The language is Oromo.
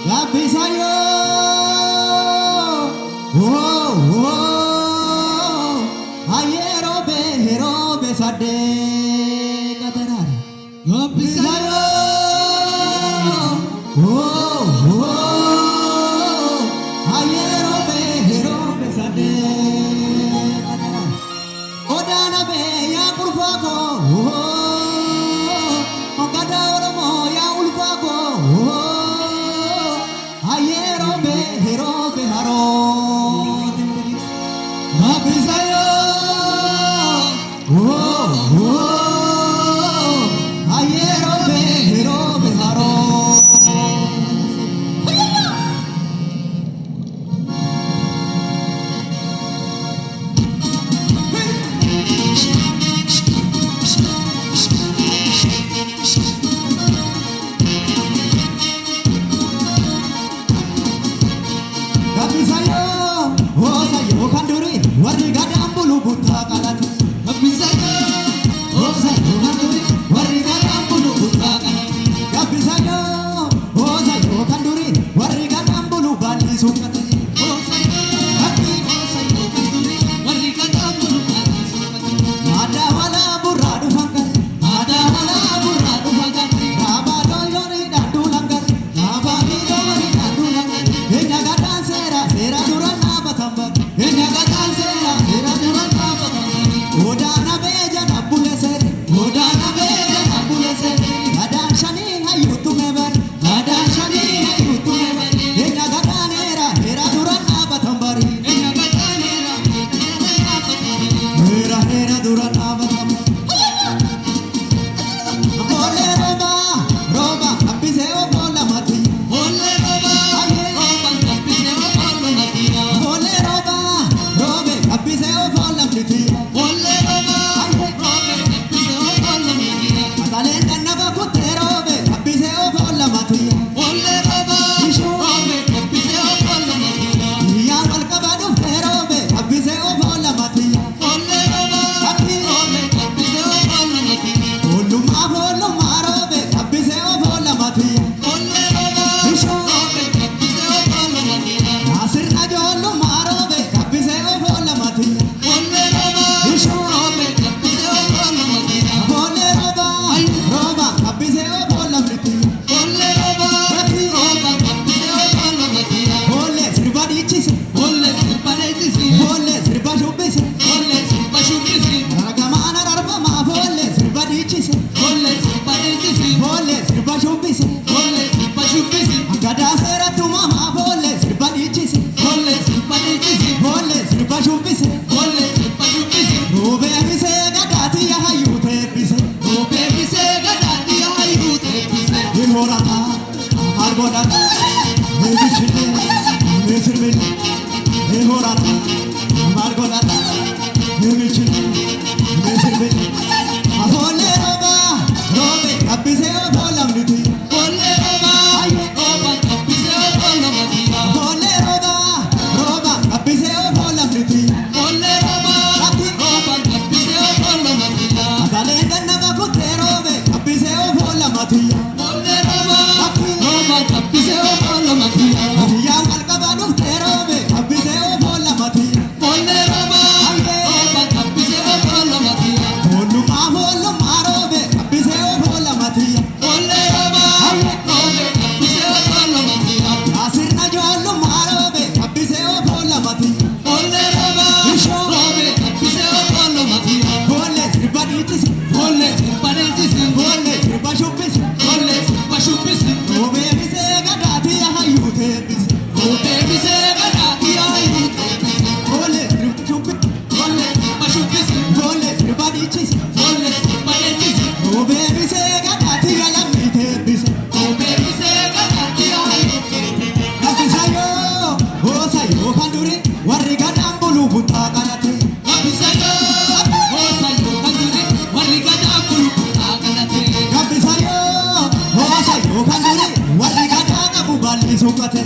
Gabbisayo, ayero be sade katerar. Gabbisayo, ayero be sade katerar. Odana be ya kurfago, ogada oromo ya ulfago. Ayero be haro Gabbisayo ayero be haro Gabbisayo, sayo kanduri, warri gada ambulu buta kalat. Gabbisayo, sayo kanduri, warri gada ambulu buta kalat. Gabbisayo, sayo kanduri, warri gada ambulu bali sukat. Sayo kanduri, warri gada ambulu bali sukat. Ada wala buradu fangkat, ada wala buradu fangkat. Raba doyori dandu langgar, raba doyori dandu langgar. Enya gada sera durana batambar, enya gada sera durana batambar. Odana beja na buleser, odana beja na buleser. Gadan shani hayutu meber, gadan shani hayutu meber. Enya gada nera durana batambar, enya gada nera durana batambar. Bole roba, Gabbise o bola mati. Bole roba, Gabbise o bola mati. Bole roba, Gabbise o bola mati. Bole roba, Gabbise o bola mati. Atalenda naba kutte robe, Gabbise o bola mati. Bole roba, Gabbise o bola mati. Ya malkabadu robe, Gabbise o bola mati. Bole roba, Gabbise o bola mati. Voluma robe, Gabbise o bola mati. Bole roba, Gabbise o bola mati. Nasir na jollu marobe, Gabbise o bola mati. Bole roba, Gabbise o bola mati. Bole roba, Gabbise o bola mati. Bole roba, Gabbise o bola mati. Bole sirba dichise, bole sirba shubise, ragamana rarfama, bole sirba dichise, bole sirba shubise. Gada sera tu mama, bole sirba dichise, bole sirba shubise. Robe bise gadati ya hayute bise, Ilhorata, Argodata, Nebishile, Nesirville, Ilhorata, Argodata, Nebishile, Nesirville. Bole roba, Gabbise o bola mati. Bole roba, Gabbise o bola mati. Bole roba, Gabbise o bola mati. Bole roba, Gabbise o bola mati. Atalenda naba kutte robe, Gabbise o bola mati. Bole roba, Gabbise o bola mati. Ya malkabadu robe, Gabbise o bola mati. Bole roba, Gabbise o bola mati. Voluma robe, Gabbise o bola mati. Bole roba, Gabbise o bola mati. Nasir na jollu marobe, Gabbise o bola mati. Bole roba, Gabbise o bola mati. Bole sirba dichise, bole sirba shubise. Robe bise gadati ya hayute bise, bole sirba shubise, bole sirba dichise. Robe bise gadati ya lamite bise. Gabbisayo, sayo kanduri, warri gada ambulu buta kalate. Gabbisayo, sayo kanduri, warri gada ambulu buta kalate. Gabbisayo, sayo kanduri, warri gada kabu bali sukate.